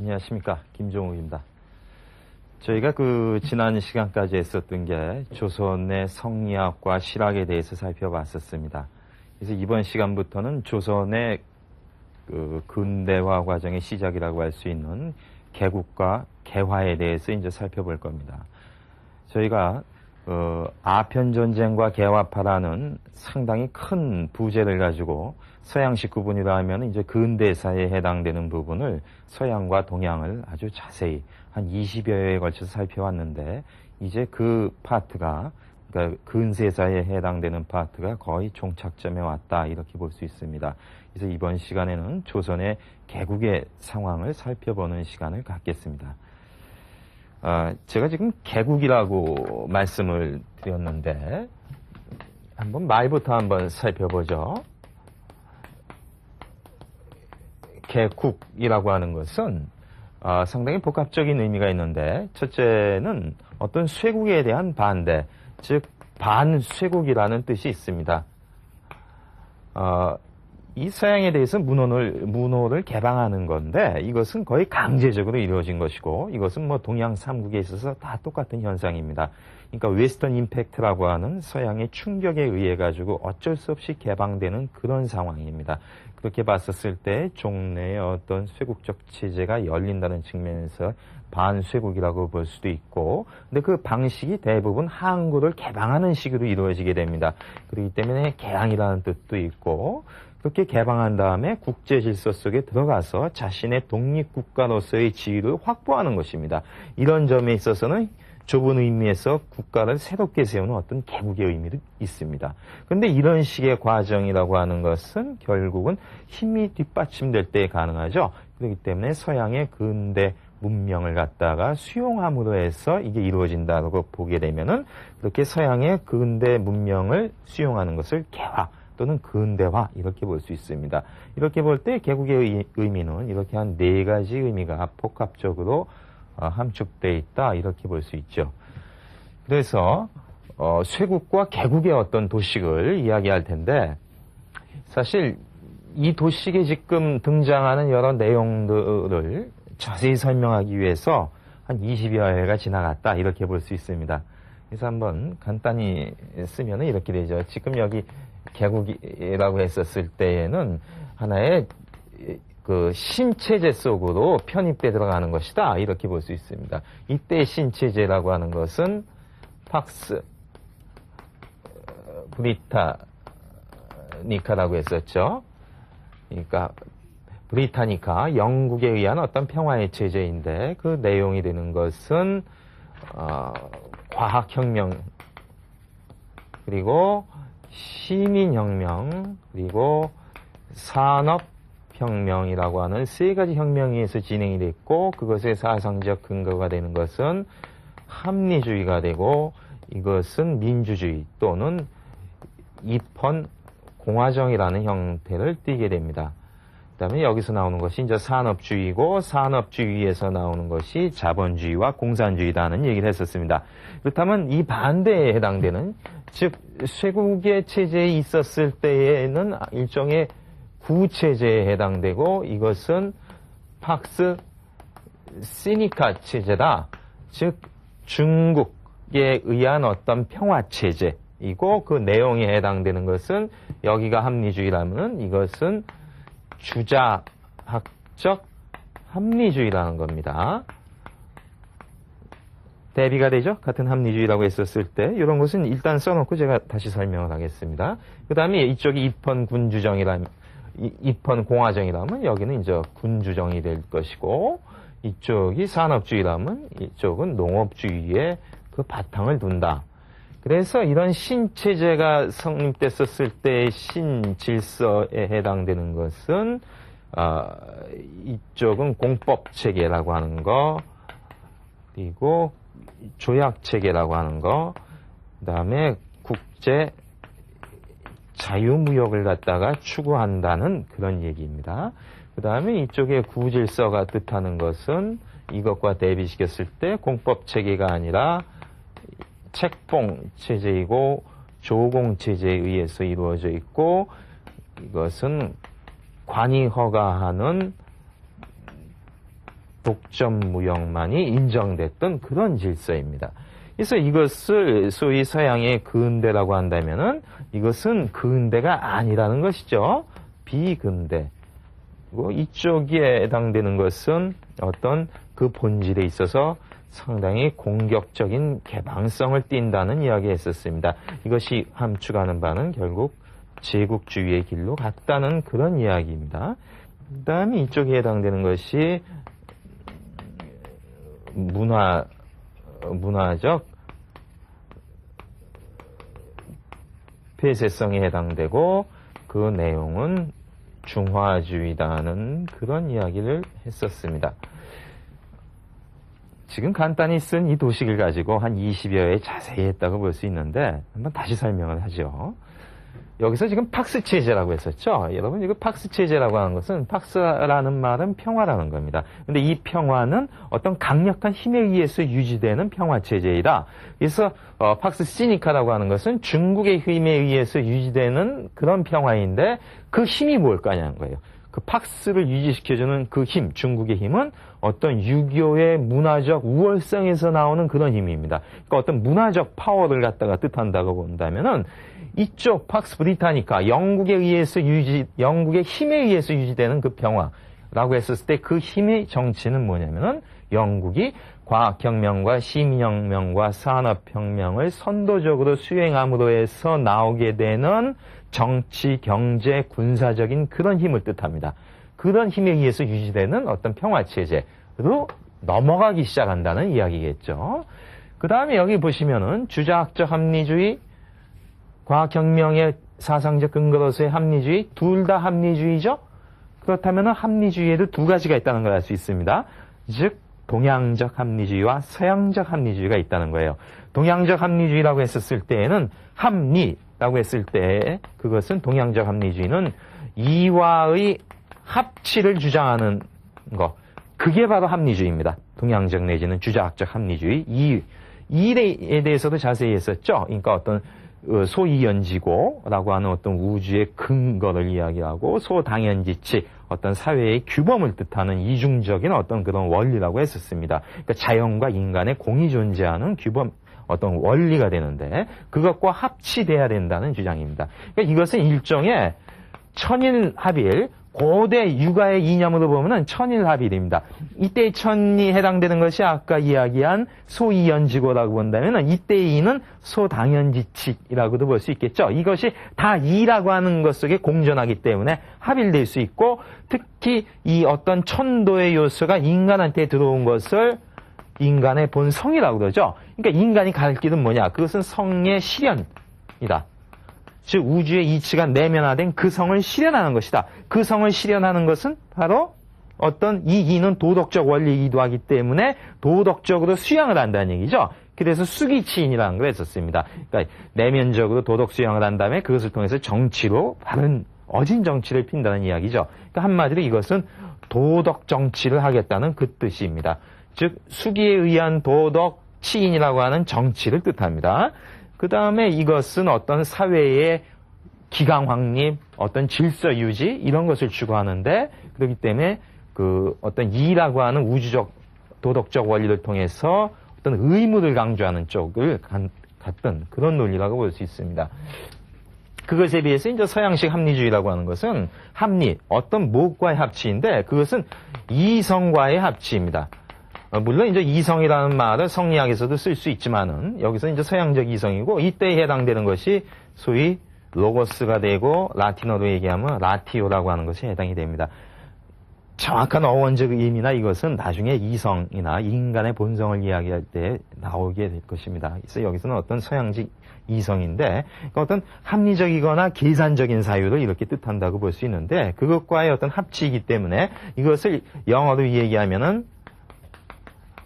안녕하십니까, 김종욱입니다. 저희가 지난 시간까지 했었던 게 조선의 성리학과 실학에 대해서 살펴봤었습니다. 그래서 이번 시간부터는 조선의 근대화 과정의 시작이라고 할 수 있는 개국과 개화에 대해서 이제 살펴볼 겁니다. 저희가 아편전쟁과 개화파라는 상당히 큰 부제를 가지고 서양식 구분이라 하면 이제 근대사에 해당되는 부분을 서양과 동양을 아주 자세히 한 20여 회에 걸쳐서 살펴왔는데, 이제 그 파트가, 그러니까 근세사에 해당되는 파트가 거의 종착점에 왔다, 이렇게 볼 수 있습니다. 그래서 이번 시간에는 조선의 개국의 상황을 살펴보는 시간을 갖겠습니다. 제가 지금 개국이라고 말씀을 드렸는데, 한번 말부터 한번 살펴보죠. 개국이라고 하는 것은 상당히 복합적인 의미가 있는데, 첫째는 어떤 쇄국에 대한 반대, 즉 반쇄국이라는 뜻이 있습니다. 이 서양에 대해서 문호를 개방하는 건데, 이것은 거의 강제적으로 이루어진 것이고, 이것은 뭐 동양 삼국에 있어서 다 똑같은 현상입니다. 그러니까 웨스턴 임팩트라고 하는 서양의 충격에 의해 가지고 어쩔 수 없이 개방되는 그런 상황입니다. 그렇게 봤었을 때 종래의 어떤 쇄국적 체제가 열린다는 측면에서 반쇄국이라고 볼 수도 있고, 근데 그 방식이 대부분 항구를 개방하는 식으로 이루어지게 됩니다. 그렇기 때문에 개항이라는 뜻도 있고, 그렇게 개방한 다음에 국제 질서 속에 들어가서 자신의 독립국가로서의 지위를 확보하는 것입니다. 이런 점에 있어서는 좁은 의미에서 국가를 새롭게 세우는 어떤 개국의 의미도 있습니다. 그런데 이런 식의 과정이라고 하는 것은 결국은 힘이 뒷받침될 때 가능하죠. 그렇기 때문에 서양의 근대 문명을 갖다가 수용함으로 해서 이게 이루어진다고 보게 되면은, 그렇게 서양의 근대 문명을 수용하는 것을 개화 또는 근대화, 이렇게 볼 수 있습니다. 이렇게 볼 때 개국의 의미는 이렇게 한 4가지 의미가 복합적으로 함축되어 있다, 이렇게 볼 수 있죠. 그래서 쇄국과 개국의 어떤 도식을 이야기할 텐데, 사실 이 도식에 지금 등장하는 여러 내용들을 자세히 설명하기 위해서 한 20여 회가 지나갔다, 이렇게 볼 수 있습니다. 그래서 한번 간단히 쓰면은 이렇게 되죠. 지금 여기 개국이라고 했었을 때에는 하나의 신체제 속으로 편입돼 들어가는 것이다, 이렇게 볼 수 있습니다. 이때 신체제라고 하는 것은 팍스 브리타니카라고 했었죠. 그러니까 브리타니카, 영국에 의한 어떤 평화의 체제인데, 그 내용이 되는 것은 과학혁명, 그리고 시민혁명, 그리고 산업혁명이라고 하는 3가지 혁명에 의해서 진행이 됐고, 그것의 사상적 근거가 되는 것은 합리주의가 되고, 이것은 민주주의 또는 입헌 공화정이라는 형태를 띠게 됩니다. 그 다음에 여기서 나오는 것이 이제 산업주의고, 산업주의에서 나오는 것이 자본주의와 공산주의라는 얘기를 했었습니다. 그렇다면 이 반대에 해당되는, 즉 쇄국의 체제에 있었을 때에는 일종의 구체제에 해당되고, 이것은 팍스 시니카 체제다. 즉 중국에 의한 어떤 평화체제이고, 그 내용에 해당되는 것은, 여기가 합리주의라면 이것은 주자학적 합리주의라는 겁니다. 대비가 되죠? 같은 합리주의라고 했었을 때, 이런 것은 일단 써놓고 제가 다시 설명을 하겠습니다. 그 다음에 이쪽이 입헌 군주정이라면, 입헌 공화정이라면 여기는 이제 군주정이 될 것이고, 이쪽이 산업주의라면 이쪽은 농업주의의 그 바탕을 둔다. 그래서 이런 신체제가 성립됐었을 때 신질서에 해당되는 것은 이쪽은 공법체계라고 하는 거, 그리고 조약체계라고 하는 거, 그 다음에 국제 자유무역을 갖다가 추구한다는 그런 얘기입니다. 그 다음에 이쪽에 구질서가 뜻하는 것은 이것과 대비시켰을 때 공법체계가 아니라 책봉체제이고 조공체제에 의해서 이루어져 있고, 이것은 관이 허가하는 독점 무역만이 인정됐던 그런 질서입니다. 그래서 이것을 소위 서양의 근대라고 한다면은 이것은 근대가 아니라는 것이죠. 비근대. 이쪽에 해당되는 것은 어떤 그 본질에 있어서 상당히 공격적인 개방성을 띈다는 이야기가 있었습니다. 이것이 함축하는 바는 결국 제국주의의 길로 갔다는 그런 이야기입니다. 그 다음에 이쪽에 해당되는 것이 문화적 폐쇄성에 해당되고 그 내용은 중화주의다는 그런 이야기를 했었습니다. 지금 간단히 쓴 이 도식을 가지고 한 20여회 자세히 했다고 볼 수 있는데 한번 다시 설명을 하죠. 여기서 지금 팍스 체제라고 했었죠. 여러분 이거 팍스 체제라고 하는 것은 팍스라는 말은 평화라는 겁니다. 근데 이 평화는 어떤 강력한 힘에 의해서 유지되는 평화 체제이다. 그래서 팍스 시니카라고 하는 것은 중국의 힘에 의해서 유지되는 그런 평화인데 그 힘이 뭘까냐는 거예요. 그 팍스를 유지시켜주는 그 힘, 중국의 힘은 어떤 유교의 문화적 우월성에서 나오는 그런 힘입니다. 그러니까 어떤 문화적 파워를 갖다가 뜻한다고 본다면은 이쪽 팍스 브리타니카, 영국의 힘에 의해서 유지되는 그 평화라고 했었을 때 그 힘의 정치는 뭐냐면은 영국이 과학혁명과 시민혁명과 산업혁명을 선도적으로 수행함으로 해서 나오게 되는 정치, 경제, 군사적인 그런 힘을 뜻합니다. 그런 힘에 의해서 유지되는 어떤 평화체제로 넘어가기 시작한다는 이야기겠죠. 그 다음에 여기 보시면은 주자학적 합리주의, 과학혁명의 사상적 근거로서의 합리주의, 둘 다 합리주의죠. 그렇다면 합리주의에도 두 가지가 있다는 걸 알 수 있습니다. 즉 동양적 합리주의와 서양적 합리주의가 있다는 거예요. 동양적 합리주의라고 했었을 때에는 합리라고 했을 때 그것은 동양적 합리주의는 이와의 합치를 주장하는 것. 그게 바로 합리주의입니다. 동양적 내지는 주자학적 합리주의. 이에 대해서도 자세히 했었죠. 그러니까 어떤 소이연지고라고 하는 어떤 우주의 근거를 이야기하고 소당연지치 어떤 사회의 규범을 뜻하는 이중적인 어떤 그런 원리라고 했었습니다. 그러니까 자연과 인간의 공이 존재하는 규범 어떤 원리가 되는데 그것과 합치돼야 된다는 주장입니다. 그러니까 이것은 일종의 천일합일 고대 육아의 이념으로 보면은 천일합일입니다. 이때의 천이 해당되는 것이 아까 이야기한 소이연지고라고 본다면은 이때의 이는 소당연지칙이라고도 볼 수 있겠죠. 이것이 다 이라고 하는 것 속에 공존하기 때문에 합일될 수 있고 특히 이 어떤 천도의 요소가 인간한테 들어온 것을 인간의 본성이라고 그러죠. 그러니까 인간이 갈 길은 뭐냐? 그것은 성의 실현이다. 즉 우주의 이치가 내면화된 그 성을 실현하는 것이다. 그 성을 실현하는 것은 바로 어떤 이 이는 도덕적 원리이기도 하기 때문에 도덕적으로 수양을 한다는 얘기죠. 그래서 수기치인이라는 걸 했었습니다. 그러니까 내면적으로 도덕 수양을 한 다음에 그것을 통해서 정치로 바른 어진 정치를 핀다는 이야기죠. 그러니까 한마디로 이것은 도덕 정치를 하겠다는 그 뜻입니다. 즉 수기에 의한 도덕 치인이라고 하는 정치를 뜻합니다. 그 다음에 이것은 어떤 사회의 기강 확립, 어떤 질서 유지 이런 것을 추구하는데 그렇기 때문에 그 어떤 이라고 하는 우주적 도덕적 원리를 통해서 어떤 의무를 강조하는 쪽을 갔던 그런 논리라고 볼 수 있습니다. 그것에 비해서 이제 서양식 합리주의라고 하는 것은 합리, 어떤 무엇과의 합치인데 그것은 이성과의 합치입니다. 물론 이제 이성이라는 말을 성리학에서도 쓸 수 있지만은 여기서 이제 서양적 이성이고 이때에 해당되는 것이 소위 로고스가 되고 라틴어로 얘기하면 라티오라고 하는 것이 해당이 됩니다. 정확한 어원적 의미나 이것은 나중에 이성이나 인간의 본성을 이야기할 때 나오게 될 것입니다. 그래서 여기서는 어떤 서양식 이성인데 그러니까 어떤 합리적이거나 계산적인 사유를 이렇게 뜻한다고 볼 수 있는데 그것과의 어떤 합치이기 때문에 이것을 영어로 얘기하면은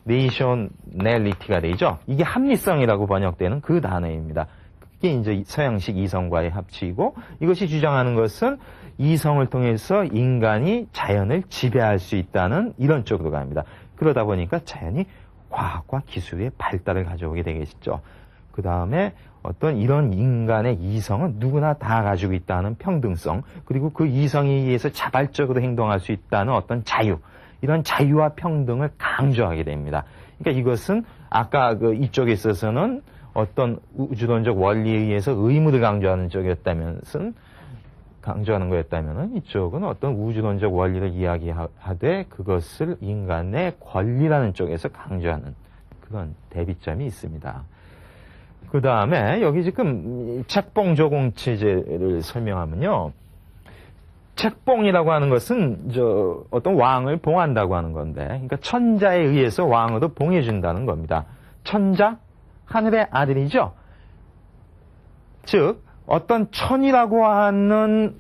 레이셔널리티가 되죠. 이게 합리성이라고 번역되는 그 단어입니다. 그게 이제 서양식 이성과의 합치이고 이것이 주장하는 것은 이성을 통해서 인간이 자연을 지배할 수 있다는 이런 쪽으로 갑니다. 그러다 보니까 자연이 과학과 기술의 발달을 가져오게 되겠죠. 그 다음에 어떤 이런 인간의 이성은 누구나 다 가지고 있다는 평등성 그리고 그 이성에 의해서 자발적으로 행동할 수 있다는 어떤 자유 이런 자유와 평등을 강조하게 됩니다. 그러니까 이것은 아까 이쪽에 있어서는 어떤 우주론적 원리에 의해서 의무를 강조하는 거였다면은 이쪽은 어떤 우주론적 원리를 이야기하되 그것을 인간의 권리라는 쪽에서 강조하는 그런 대비점이 있습니다. 그 다음에 여기 지금 책봉 조공 체제를 설명하면요. 책봉이라고 하는 것은 어떤 왕을 봉한다고 하는 건데, 그러니까 천자에 의해서 왕으로 봉해준다는 겁니다. 천자, 하늘의 아들이죠. 즉 어떤 천이라고 하는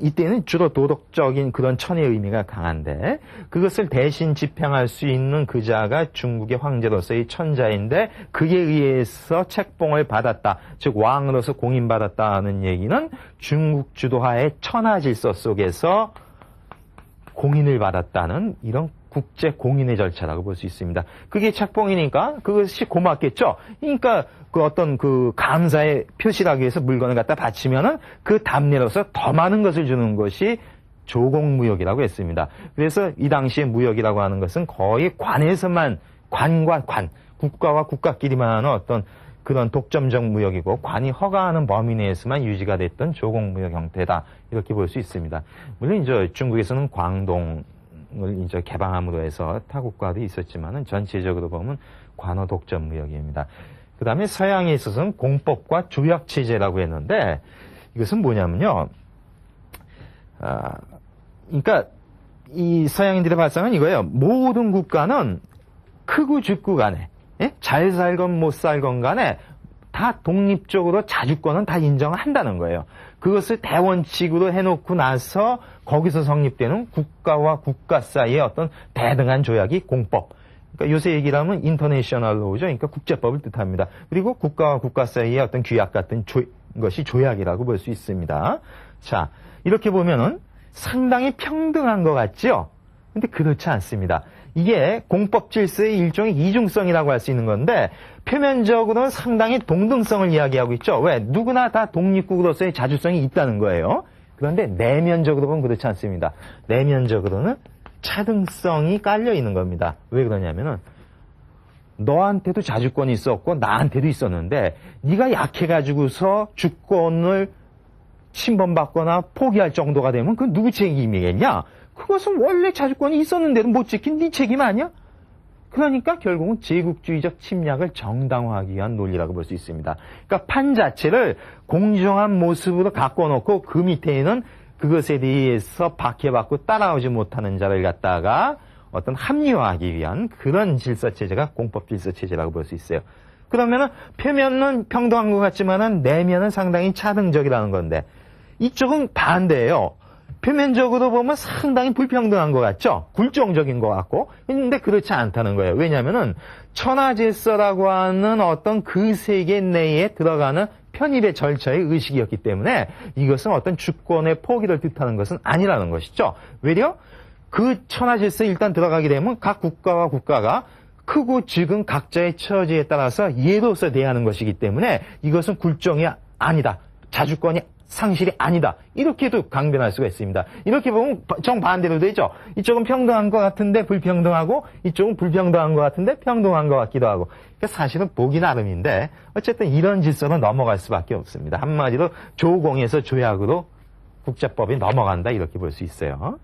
이때는 주로 도덕적인 그런 천의 의미가 강한데 그것을 대신 집행할 수 있는 그 자가 중국의 황제로서의 천자인데 그에 의해서 책봉을 받았다. 즉 왕으로서 공인받았다는 얘기는 중국 주도하의 천하 질서 속에서 공인을 받았다는 이런 국제 공인의 절차라고 볼 수 있습니다. 그게 책봉이니까 그것이 고맙겠죠. 그러니까 어떤 감사의 표시라기 위해서 물건을 갖다 바치면은 그 답례로서 더 많은 것을 주는 것이 조공무역이라고 했습니다. 그래서 이 당시에 무역이라고 하는 것은 거의 관에서만 관과 관, 국가와 국가끼리만 하는 어떤 그런 독점적 무역이고 관이 허가하는 범위 내에서만 유지가 됐던 조공무역 형태다. 이렇게 볼 수 있습니다. 물론 이제 중국에서는 광동 을 이제 개방함으로 해서 타국과도 있었지만은 전체적으로 보면 관어 독점 무역입니다. 그 다음에 서양에 있어서는 공법과 조약 체제라고 했는데 이것은 뭐냐면요. 그러니까 이 서양인들의 발상은 이거예요. 모든 국가는 크고 죽고 간에 잘 살건 못 살건 간에 다 독립적으로 자주권은 다 인정한다는 거예요. 그것을 대원칙으로 해놓고 나서 거기서 성립되는 국가와 국가 사이의 어떤 대등한 조약이 공법. 그러니까 요새 얘기를 하면 인터내셔널 로우죠. 그러니까 국제법을 뜻합니다. 그리고 국가와 국가 사이의 어떤 규약 같은 것이 조약이라고 볼 수 있습니다. 자, 이렇게 보면은 상당히 평등한 것 같죠? 근데 그렇지 않습니다. 이게 공법 질서의 일종의 이중성이라고 할 수 있는 건데 표면적으로는 상당히 동등성을 이야기하고 있죠. 왜? 누구나 다 독립국으로서의 자주성이 있다는 거예요. 그런데 내면적으로 보면 그렇지 않습니다. 내면적으로는 차등성이 깔려 있는 겁니다. 왜 그러냐면은 너한테도 자주권이 있었고 나한테도 있었는데 네가 약해가지고서 주권을 침범받거나 포기할 정도가 되면 그건 누구 책임이겠냐? 그것은 원래 자주권이 있었는데도 못 지킨 네 책임 아니야? 그러니까 결국은 제국주의적 침략을 정당화하기 위한 논리라고 볼 수 있습니다. 그러니까 판 자체를 공정한 모습으로 갖고 놓고 그 밑에는 그것에 대해서 박해받고 따라오지 못하는 자를 갖다가 어떤 합리화하기 위한 그런 질서체제가 공법 질서체제라고 볼 수 있어요. 그러면은 표면은 평등한 것 같지만은 내면은 상당히 차등적이라는 건데 이쪽은 반대예요. 표면적으로 보면 상당히 불평등한 것 같죠? 굴종적인 것 같고. 근데 그렇지 않다는 거예요. 왜냐면은 천하질서라고 하는 어떤 그 세계 내에 들어가는 편입의 절차의 의식이었기 때문에 이것은 어떤 주권의 포기를 뜻하는 것은 아니라는 것이죠. 외려 그 천하질서에 일단 들어가게 되면 각 국가와 국가가 크고 작은 각자의 처지에 따라서 예로서 대하는 것이기 때문에 이것은 굴종이 아니다. 자주권이 상실이 아니다. 이렇게도 강변할 수가 있습니다. 이렇게 보면 정반대로 되죠. 이쪽은 평등한 것 같은데 불평등하고 이쪽은 불평등한 것 같은데 평등한 것 같기도 하고. 그러니까 사실은 보기 나름인데 어쨌든 이런 질서는 넘어갈 수밖에 없습니다. 한마디로 조공에서 조약으로 국제법이 넘어간다 이렇게 볼 수 있어요.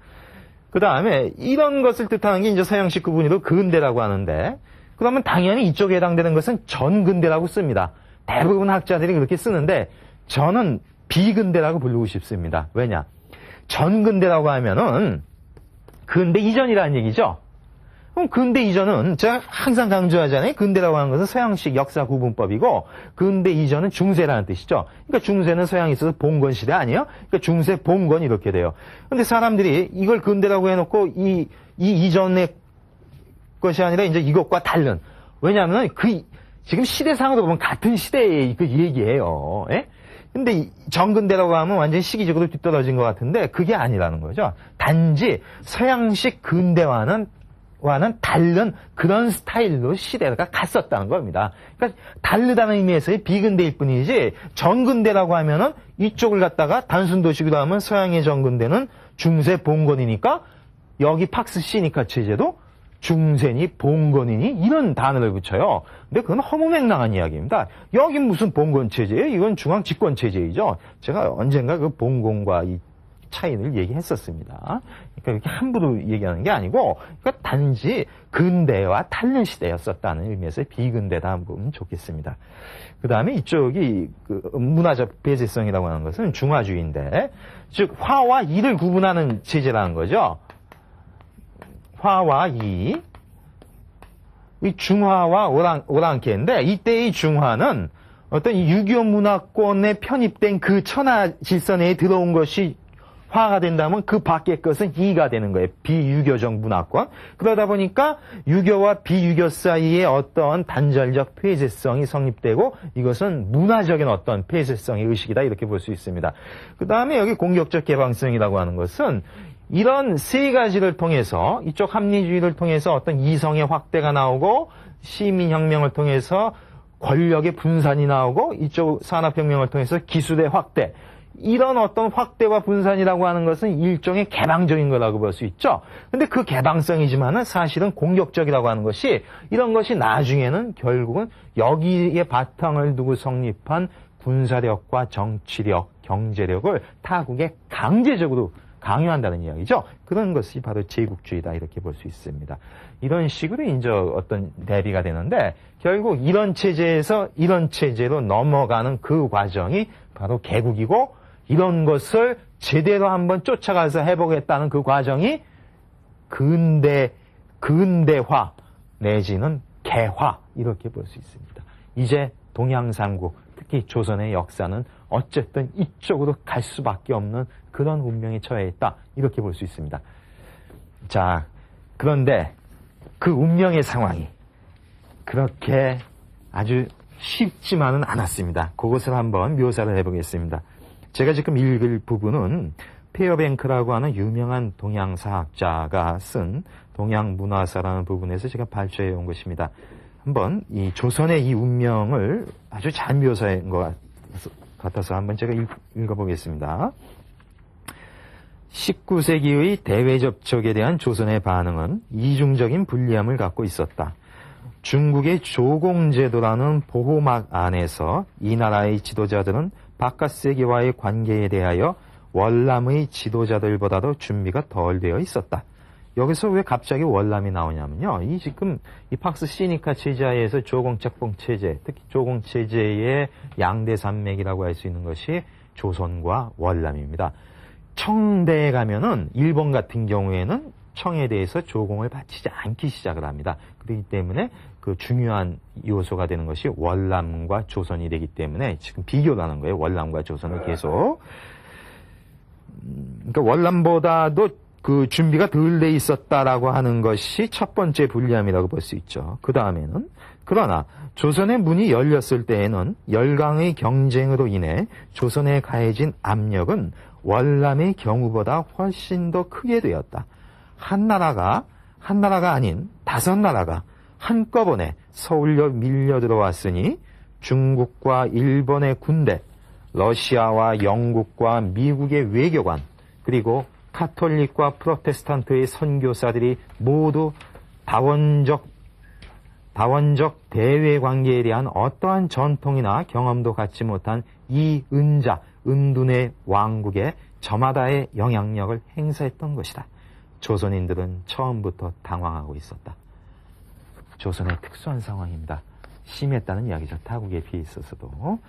그 다음에 이런 것을 뜻하는 게 이제 서양식 구분으로 근대라고 하는데 그러면 당연히 이쪽에 해당되는 것은 전근대라고 씁니다. 대부분 학자들이 그렇게 쓰는데 저는 비근대라고 부르고 싶습니다. 왜냐? 전근대라고 하면은 근대 이전이라는 얘기죠. 그럼 근대 이전은 제가 항상 강조하잖아요. 근대라고 하는 것은 서양식 역사 구분법이고 근대 이전은 중세라는 뜻이죠. 그러니까 중세는 서양에 있어서 봉건 시대 아니에요? 그러니까 중세 봉건 이렇게 돼요. 근데 사람들이 이걸 근대라고 해놓고 이 이전의 것이 아니라 이제 이것과 다른. 왜냐하면 지금 시대상으로 보면 같은 시대의 그 얘기예요. 예? 근데 전근대라고 하면 완전히 시기적으로 뒤떨어진 것 같은데 그게 아니라는 거죠. 단지 서양식 근대와는 다른 그런 스타일로 시대가 갔었다는 겁니다. 그러니까 다르다는 의미에서의 비근대일 뿐이지 전근대라고 하면은 이쪽을 갖다가 단순 도식으로 하면 서양의 전근대는 중세 봉건이니까 여기 팍스 시니카 체제도 중세니 봉건이니 이런 단어를 붙여요. 근데 그건 허무맹랑한 이야기입니다. 여긴 무슨 봉건 체제예요? 이건 중앙 집권 체제이죠. 제가 언젠가 그 봉건과 이 차이를 얘기했었습니다. 그러니까 이렇게 함부로 얘기하는 게 아니고, 그러니까 단지 근대와 다른 시대였었다는 의미에서 비근대다 한번 보면 좋겠습니다. 그 다음에 이쪽이 그 문화적 배제성이라고 하는 것은 중화주의인데, 즉 화와 이를 구분하는 체제라는 거죠. 화와 이 중화와 오랑캐인데, 이때의 중화는 어떤 유교 문화권에 편입된 그 천하 질서 내에 들어온 것이 화가 된다면 그 밖의 것은 이가 되는 거예요. 비유교적 문화권. 그러다 보니까 유교와 비유교 사이에 어떤 단절적 폐쇄성이 성립되고, 이것은 문화적인 어떤 폐쇄성의 의식이다, 이렇게 볼 수 있습니다. 그 다음에 여기 공격적 개방성이라고 하는 것은 이런 세 가지를 통해서, 이쪽 합리주의를 통해서 어떤 이성의 확대가 나오고, 시민혁명을 통해서 권력의 분산이 나오고, 이쪽 산업혁명을 통해서 기술의 확대, 이런 어떤 확대와 분산이라고 하는 것은 일종의 개방적인 거라고 볼 수 있죠. 근데 그 개방성이지만은 사실은 공격적이라고 하는 것이, 이런 것이 나중에는 결국은 여기에 바탕을 두고 성립한 군사력과 정치력, 경제력을 타국에 강제적으로 강요한다는 이야기죠. 그런 것이 바로 제국주의다, 이렇게 볼 수 있습니다. 이런 식으로 이제 어떤 대비가 되는데, 결국 이런 체제에서 이런 체제로 넘어가는 그 과정이 바로 개국이고, 이런 것을 제대로 한번 쫓아가서 해보겠다는 그 과정이 근대화 내지는 개화, 이렇게 볼 수 있습니다. 이제 동양삼국, 특히 조선의 역사는 어쨌든 이쪽으로 갈 수밖에 없는 그런 운명에 처해 있다, 이렇게 볼 수 있습니다. 자, 그런데 그 운명의 상황이 그렇게 아주 쉽지만은 않았습니다. 그것을 한번 묘사를 해보겠습니다. 제가 지금 읽을 부분은 페어뱅크라고 하는 유명한 동양사학자가 쓴 동양문화사라는 부분에서 제가 발췌해 온 것입니다. 한번 이 조선의 이 운명을 아주 잘 묘사한 것 같아서 한번 제가 읽어보겠습니다. 19세기의 대외 접촉에 대한 조선의 반응은 이중적인 불리함을 갖고 있었다. 중국의 조공제도라는 보호막 안에서 이 나라의 지도자들은 바깥 세계와의 관계에 대하여 월남의 지도자들보다도 준비가 덜 되어 있었다. 여기서 왜 갑자기 월남이 나오냐면요. 이 지금 이 팍스 시니카 체제에서 조공책봉 체제, 특히 조공 체제의 양대 산맥이라고 할 수 있는 것이 조선과 월남입니다. 청대에 가면은 일본 같은 경우에는 청에 대해서 조공을 바치지 않기 시작을 합니다. 그렇기 때문에 그 중요한 요소가 되는 것이 월남과 조선이 되기 때문에 지금 비교를 하는 거예요. 월남과 조선을 계속. 그러니까 월남보다도 그 준비가 덜 돼 있었다라고 하는 것이 첫 번째 불리함이라고 볼 수 있죠. 그 다음에는 그러나 조선의 문이 열렸을 때에는 열강의 경쟁으로 인해 조선에 가해진 압력은 월남의 경우보다 훨씬 더 크게 되었다. 한 나라가 아닌 5나라가 한꺼번에 서울로 밀려 들어왔으니 중국과 일본의 군대, 러시아와 영국과 미국의 외교관, 그리고 카톨릭과 프로테스탄트의 선교사들이 모두 다원적 대외 관계에 대한 어떠한 전통이나 경험도 갖지 못한 이 은둔의 왕국에 저마다의 영향력을 행사했던 것이다. 조선인들은 처음부터 당황하고 있었다. 조선의 특수한 상황입니다. 심했다는 이야기죠. 타국에 비해 있어서도.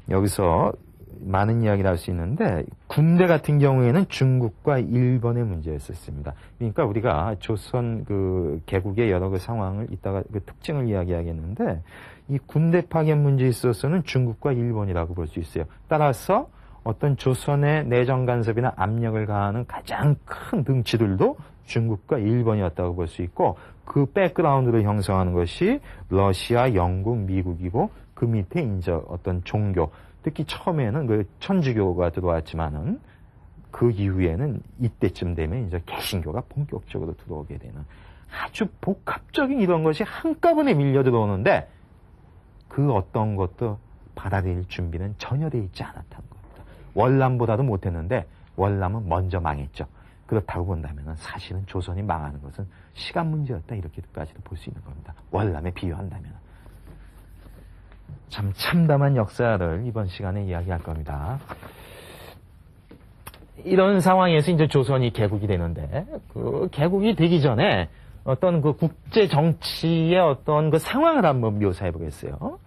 여기서 많은 이야기를 할 수 있는데, 군대 같은 경우에는 중국과 일본의 문제였었습니다. 그러니까 우리가 조선 그 개국의 여러 그 상황을 이따가 그 특징을 이야기하겠는데, 이 군대 파견 문제에 있어서는 중국과 일본이라고 볼 수 있어요. 따라서 어떤 조선의 내정 간섭이나 압력을 가하는 가장 큰 등치들도 중국과 일본이었다고 볼 수 있고, 그 백그라운드를 형성하는 것이 러시아, 영국, 미국이고, 그 밑에 이제 어떤 종교, 특히 처음에는 그 천주교가 들어왔지만은 그 이후에는 이때쯤 되면 이제 개신교가 본격적으로 들어오게 되는 아주 복합적인 이런 것이 한꺼번에 밀려 들어오는데, 그 어떤 것도 받아들일 준비는 전혀 돼 있지 않았다는 겁니다. 월남보다도 못했는데 월남은 먼저 망했죠. 그렇다고 본다면 사실은 조선이 망하는 것은 시간 문제였다 이렇게까지도 볼 수 있는 겁니다. 월남에 비유한다면. 참 참담한 역사를 이번 시간에 이야기할 겁니다. 이런 상황에서 이제 조선이 개국이 되는데 그 개국이 되기 전에 어떤 그 국제 정치의 어떤 그 상황을 한번 묘사해 보겠어요.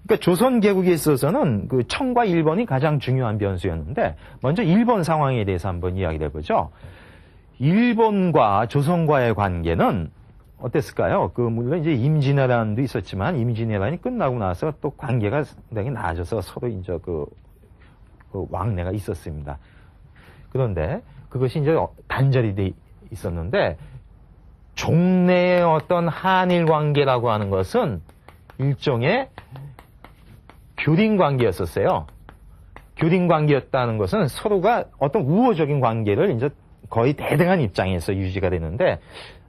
그러니까 조선 개국에 있어서는 그 청과 일본이 가장 중요한 변수였는데 먼저 일본 상황에 대해서 한번 이야기를 해보죠. 일본과 조선과의 관계는 어땠을까요? 그 물론 이제 임진왜란도 있었지만 임진왜란이 끝나고 나서 또 관계가 상당히 나아져서 서로 이제 그 왕래가 있었습니다. 그런데 그것이 이제 단절이 돼 있었는데 종래의 어떤 한일 관계라고 하는 것은 일종의 교린 관계였었어요. 교린 관계였다는 것은 서로가 어떤 우호적인 관계를 이제 거의 대등한 입장에서 유지가 되는데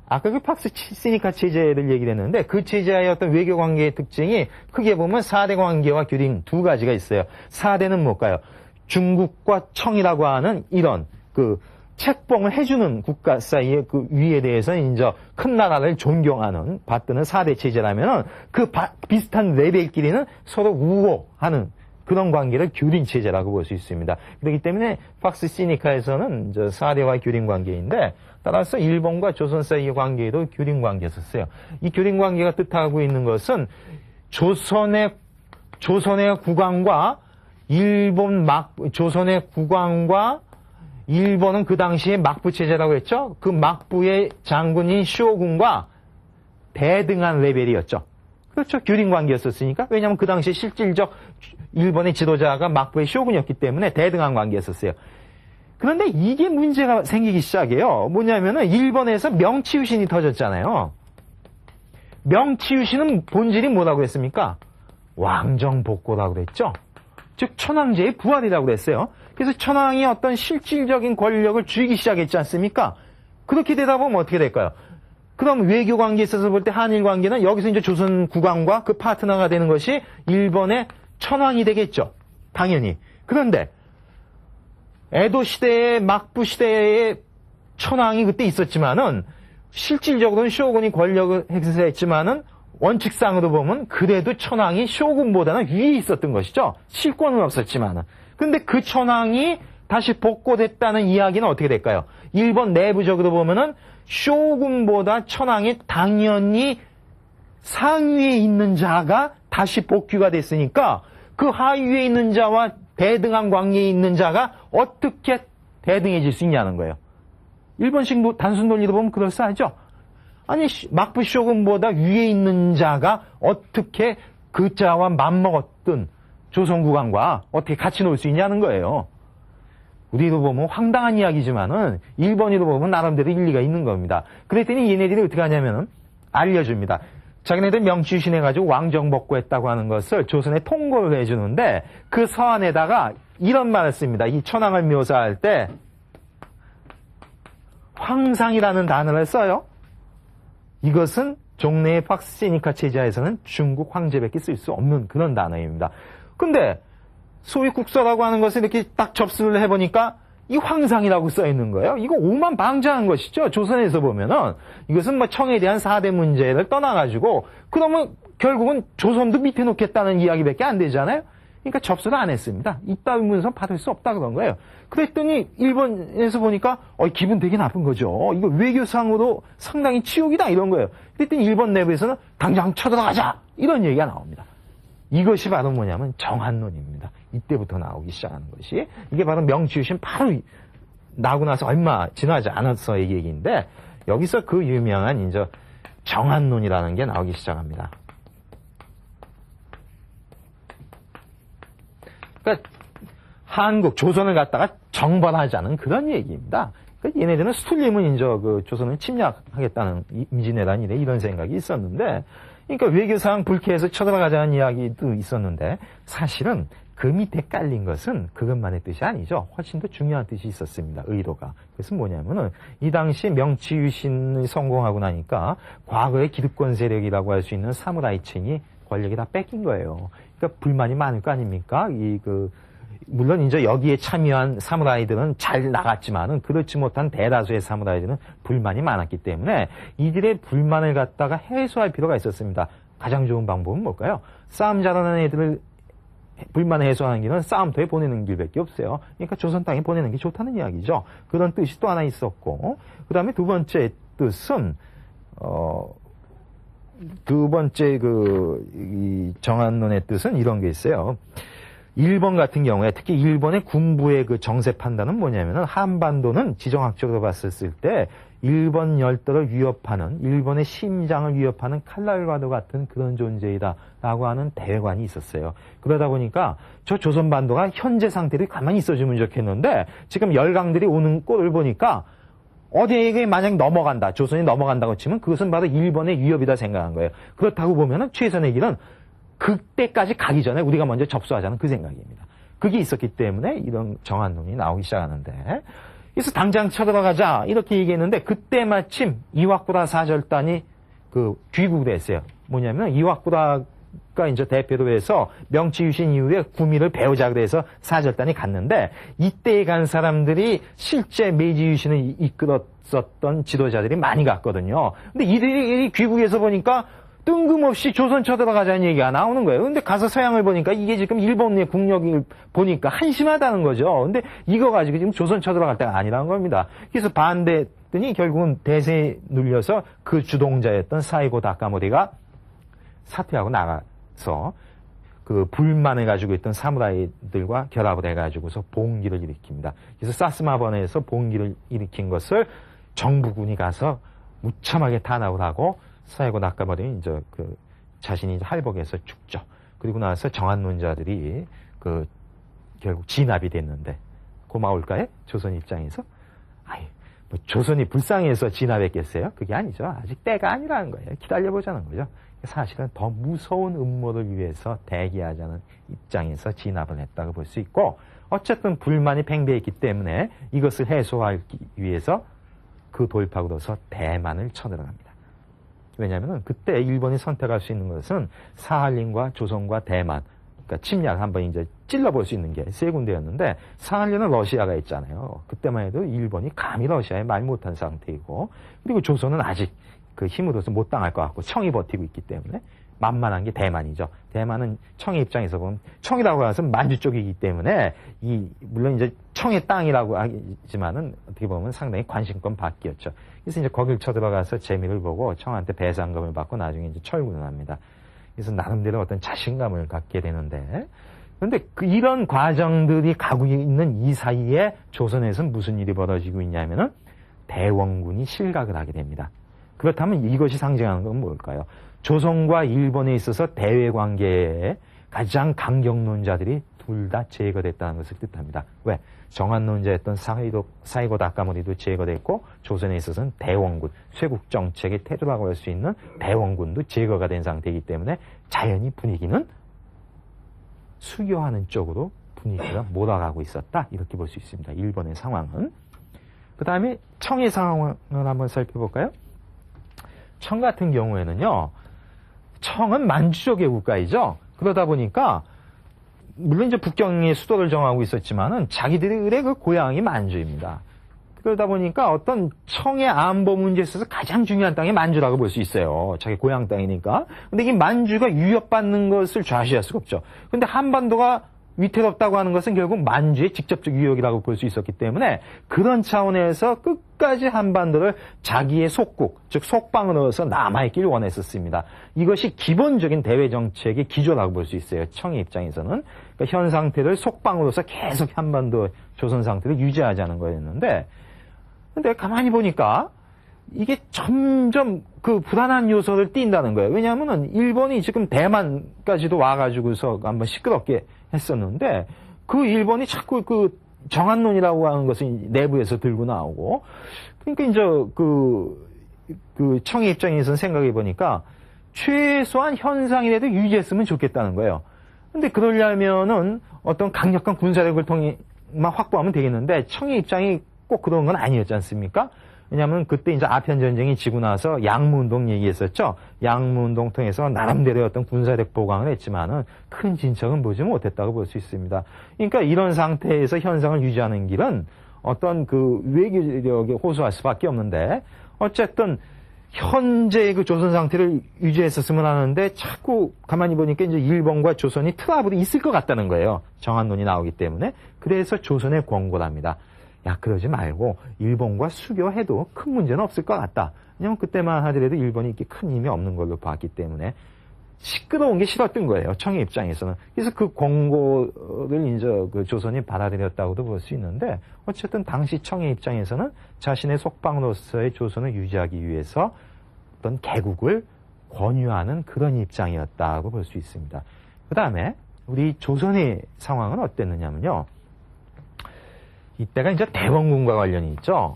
아까 그 팍스 시니카 체제를 얘기를 했는데 그 체제의 어떤 외교 관계의 특징이 크게 보면 4대 관계와 교린 두 가지가 있어요. 4대는 뭘까요? 중국과 청이라고 하는 이런 그 책봉을 해주는 국가 사이의 그 위에 대해서 이제 큰 나라를 존경하는 받드는 4대 체제라면은 그 비슷한 레벨끼리는 서로 우호하는 그런 관계를 교린 체제라고 볼 수 있습니다. 그렇기 때문에 팍스 시니카에서는 이제 4대와 교린 관계인데 따라서 일본과 조선 사이의 관계에도 교린 관계였었어요. 이 교린 관계가 뜻하고 있는 것은 조선의 국왕과 조선의 국왕과 일본은 그 당시에 막부 체제라고 했죠. 그 막부의 장군인 쇼군과 대등한 레벨이었죠. 그렇죠. 교린 관계였었으니까. 왜냐하면 그 당시에 실질적 일본의 지도자가 막부의 쇼군이었기 때문에 대등한 관계였었어요. 그런데 이게 문제가 생기기 시작해요. 뭐냐면은 일본에서 명치유신이 터졌잖아요. 명치유신은 본질이 뭐라고 했습니까? 왕정복고라고 그랬죠. 즉 천황제의 부활이라고 그랬어요. 그래서 천황이 어떤 실질적인 권력을 쥐기 시작했지 않습니까? 그렇게 되다 보면 어떻게 될까요? 그럼 외교 관계에 있어서 볼 때 한일 관계는 여기서 이제 조선 국왕과 그 파트너가 되는 것이 일본의 천황이 되겠죠. 당연히. 그런데 에도 시대의 막부 시대의 천황이 그때 있었지만은 실질적으로는 쇼군이 권력을 행사했지만은 원칙상으로 보면 그래도 천황이 쇼군보다는 위에 있었던 것이죠. 실권은 없었지만은. 근데 그 천황이 다시 복고됐다는 이야기는 어떻게 될까요? 일본 내부적으로 보면은 쇼군보다 천황이 당연히 상위에 있는 자가 다시 복귀가 됐으니까 그 하위에 있는 자와 대등한 관계에 있는 자가 어떻게 대등해질 수 있냐는 거예요. 일본식 단순 논리로 보면 그럴싸하죠. 아니 막부 쇼군보다 위에 있는 자가 어떻게 그 자와 맞먹었던 조선 국왕과 어떻게 같이 놀 수 있냐는 거예요. 우리로 보면 황당한 이야기지만은 일본이로 보면 나름대로 일리가 있는 겁니다. 그랬더니 얘네들이 어떻게 하냐면은 알려줍니다. 자기네들 명치유신해가지고 왕정복구했다고 하는 것을 조선에 통보를 해주는데 그 서한에다가 이런 말을 씁니다. 이 천황을 묘사할 때 황상이라는 단어를 써요. 이것은 종래의 팍스 시니카 체제에서는 중국 황제밖에 쓸 수 없는 그런 단어입니다. 근데 소위 국서라고 하는 것을 이렇게 딱 접수를 해보니까 이 황상이라고 써있는 거예요. 이거 오만방자한 것이죠. 조선에서 보면은 이것은 뭐 청에 대한 4대 문제를 떠나가지고 그러면 결국은 조선도 밑에 놓겠다는 이야기밖에 안 되잖아요. 그러니까 접수를 안 했습니다. 이따위 문서 받을 수 없다 그런 거예요. 그랬더니 일본에서 보니까 기분 되게 나쁜 거죠. 이거 외교상으로 상당히 치욕이다 이런 거예요. 그랬더니 일본 내부에서는 당장 쳐들어가자 이런 얘기가 나옵니다. 이것이 바로 뭐냐면 정한론입니다. 이때부터 나오기 시작하는 것이 이게 바로 명치유신 바로 나고 나서 얼마 지나지 않았어의 얘기인데 여기서 그 유명한 이제 정한론이라는 게 나오기 시작합니다. 그러니까 한국 조선을 갖다가 정벌하자는 그런 얘기입니다. 그러니까 얘네들은 수틀림은 이제 그 조선을 침략하겠다는 임진왜란 이래 이런 생각이 있었는데. 그러니까 외교상 불쾌해서 쳐들어가자는 이야기도 있었는데 사실은 그 밑에 깔린 것은 그것만의 뜻이 아니죠. 훨씬 더 중요한 뜻이 있었습니다. 의도가. 그것은 뭐냐면은 이 당시 명치유신이 성공하고 나니까 과거의 기득권 세력이라고 할 수 있는 사무라이층이 권력이 다 뺏긴 거예요. 그러니까 불만이 많을 거 아닙니까? 물론 이제 여기에 참여한 사무라이들은 잘 나갔지만은 그렇지 못한 대다수의 사무라이들은 불만이 많았기 때문에 이들의 불만을 갖다가 해소할 필요가 있었습니다. 가장 좋은 방법은 뭘까요? 싸움 잘하는 애들을 불만을 해소하는 길은 싸움터에 보내는 길밖에 없어요. 그러니까 조선 땅에 보내는 게 좋다는 이야기죠. 그런 뜻이 또 하나 있었고, 그 다음에 두 번째 뜻은 두 번째 이 정한론의 뜻은 이런 게 있어요. 일본 같은 경우에 특히 일본의 군부의 그 정세 판단은 뭐냐면은 한반도는 지정학적으로 봤을 때 일본 열도를 위협하는, 일본의 심장을 위협하는 칼날과도 같은 그런 존재이다라고 하는 대외관이 있었어요. 그러다 보니까 저 조선반도가 현재 상태로 가만히 있어주면 좋겠는데 지금 열강들이 오는 꼴을 보니까 어디에 만약 넘어간다, 조선이 넘어간다고 치면 그것은 바로 일본의 위협이다 생각한 거예요. 그렇다고 보면은 최선의 길은 그때까지 가기 전에 우리가 먼저 접수하자는 그 생각입니다. 그게 있었기 때문에 이런 정한론이 나오기 시작하는데, 그래서 당장 쳐들어가자 이렇게 얘기했는데 그때 마침 이와쿠라 사절단이 그 귀국을 했어요. 뭐냐면 이와쿠라가 이제 대표로 해서 명치 유신 이후에 구미를 배우자 그래서 사절단이 갔는데, 이때 간 사람들이 실제 메이지 유신을 이끌었었던 지도자들이 많이 갔거든요. 근데 이들이 귀국해서 보니까 뜬금없이 조선 쳐들어가자는 얘기가 나오는 거예요. 근데 가서 서양을 보니까 이게 지금 일본의 국력을 보니까 한심하다는 거죠. 근데 이거 가지고 지금 조선 쳐들어갈 때가 아니라는 겁니다. 그래서 반대했더니 결국은 대세에 눌려서 그 주동자였던 사이고 다카모리가 사퇴하고 나가서 그 불만을 가지고 있던 사무라이들과 결합을 해가지고서 봉기를 일으킵니다. 그래서 사스마번에서 봉기를 일으킨 것을 정부군이 가서 무참하게 탄압을 하고 사이고 나카모리는 이제 그 자신이 할복해서 죽죠. 그리고 나서 정한론자들이 그 결국 진압이 됐는데 고마울까요? 조선 입장에서? 뭐 조선이 불쌍해서 진압했겠어요? 그게 아니죠. 아직 때가 아니라는 거예요. 기다려보자는 거죠. 사실은 더 무서운 음모를 위해서 대기하자는 입장에서 진압을 했다고 볼 수 있고, 어쨌든 불만이 팽배했기 때문에 이것을 해소하기 위해서 그 돌파구로서 대만을 쳐들어갑니다. 왜냐하면 그때 일본이 선택할 수 있는 것은 사할린과 조선과 대만, 그러니까 침략 한번 이제 찔러볼 수 있는 게 세 군데였는데, 사할린은 러시아가 있잖아요. 그때만 해도 일본이 감히 러시아에 말 못한 상태이고, 그리고 조선은 아직 그 힘으로서 못 당할 것 같고 청이 버티고 있기 때문에 만만한 게 대만이죠. 대만은 청의 입장에서 보면, 청이라고 해서 만주 쪽이기 때문에 물론 이제 청의 땅이라고 하지만은 어떻게 보면 상당히 관심권 밖이었죠. 그래서 이제 거길 쳐들어가서 재미를 보고 청한테 배상금을 받고 나중에 이제 철군을 합니다. 그래서 나름대로 어떤 자신감을 갖게 되는데, 그런데 이런 과정들이 가고 있는 이 사이에 조선에서는 무슨 일이 벌어지고 있냐면은 대원군이 실각을 하게 됩니다. 그렇다면 이것이 상징하는 건 뭘까요? 조선과 일본에 있어서 대외 관계에 가장 강경론자들이 둘 다 제거됐다는 것을 뜻합니다. 왜? 정한론자였던 사이고 다카모리도 제거됐고, 조선에 있어서는 대원군, 쇄국 정책의 태도라고 할 수 있는 대원군도 제거가 된 상태이기 때문에 자연히 분위기는 수교하는 쪽으로 분위기가 몰아가고 있었다, 이렇게 볼 수 있습니다. 일본의 상황은. 그 다음에 청의 상황을 한번 살펴볼까요? 청 같은 경우에는요, 청은 만주족의 국가이죠. 그러다 보니까 물론 이제 북경의 수도를 정하고 있었지만은 자기들의 그 고향이 만주입니다. 그러다 보니까 어떤 청의 안보 문제에 있어서 가장 중요한 땅이 만주라고 볼 수 있어요. 자기 고향 땅이니까. 근데 이 만주가 위협받는 것을 좌시할 수가 없죠. 근데 한반도가 위태롭다고 하는 것은 결국 만주의 직접적 위협이라고 볼 수 있었기 때문에 그런 차원에서 끝까지 한반도를 자기의 속국, 즉 속방으로서 남아있길 원했었습니다. 이것이 기본적인 대외 정책의 기조라고 볼 수 있어요. 청의 입장에서는. 그러니까 현 상태를 속방으로서 계속 한반도 조선 상태를 유지하자는 거였는데, 근데 가만히 보니까 이게 점점 그 불안한 요소를 띈다는 거예요. 왜냐하면 일본이 지금 대만까지도 와가지고서 한번 시끄럽게 했었는데, 그 일본이 자꾸 그 정한론이라고 하는 것을 내부에서 들고 나오고, 그러니까 이제 그 청의 입장에서는 생각해 보니까 최소한 현상이라도 유지했으면 좋겠다는 거예요. 근데 그러려면은 어떤 강력한 군사력을 통해만 확보하면 되겠는데, 청의 입장이 꼭 그런 건 아니었지 않습니까? 왜냐하면 그때 이제 아편 전쟁이 지고 나서 양무운동 얘기했었죠. 양무운동 통해서 나름대로 어떤 군사력 보강을 했지만은 큰 진척은 보지 못했다고 볼 수 있습니다. 그러니까 이런 상태에서 현상을 유지하는 길은 어떤 그 외교력에 호소할 수밖에 없는데 어쨌든 현재의 그 조선 상태를 유지했었으면 하는데 자꾸 가만히 보니까 이제 일본과 조선이 트러블이 있을 것 같다는 거예요. 정한론이 나오기 때문에. 그래서 조선에 권고를 합니다. 야, 그러지 말고 일본과 수교해도 큰 문제는 없을 것 같다. 왜냐면 그때만 하더라도 일본이 이렇게 큰 힘이 없는 걸로 봤기 때문에 시끄러운 게 싫었던 거예요. 청의 입장에서는. 그래서 그 권고를 이제 그 조선이 받아들였다고도 볼 수 있는데 어쨌든 당시 청의 입장에서는 자신의 속방으로서의 조선을 유지하기 위해서 어떤 개국을 권유하는 그런 입장이었다고 볼 수 있습니다. 그 다음에 우리 조선의 상황은 어땠느냐면요. 이때가 이제 대원군과 관련이 있죠.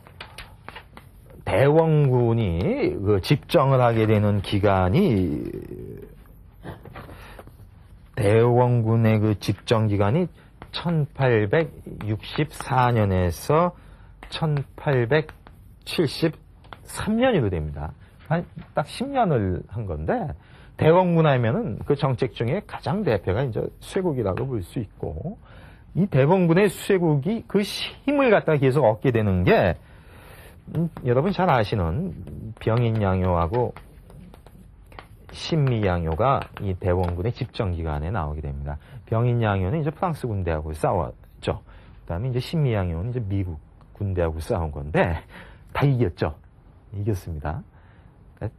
대원군이 그 집정을 하게 되는 기간이 대원군의 그 집정 기간이 1864년에서 1873년으로 됩니다. 딱 10년을 한 건데 대원군 하면은 그 정책 중에 가장 대표가 이제 쇄국이라고 볼 수 있고 이 대원군의 쇄국이 그 힘을 갖다가 계속 얻게 되는 게 여러분 잘 아시는 병인양요하고 신미양요가 이 대원군의 집정 기간에 나오게 됩니다. 병인양요는 이제 프랑스 군대하고 싸웠죠. 그다음에 이제 신미양요는 이제 미국 군대하고 싸운 건데 다 이겼죠. 이겼습니다.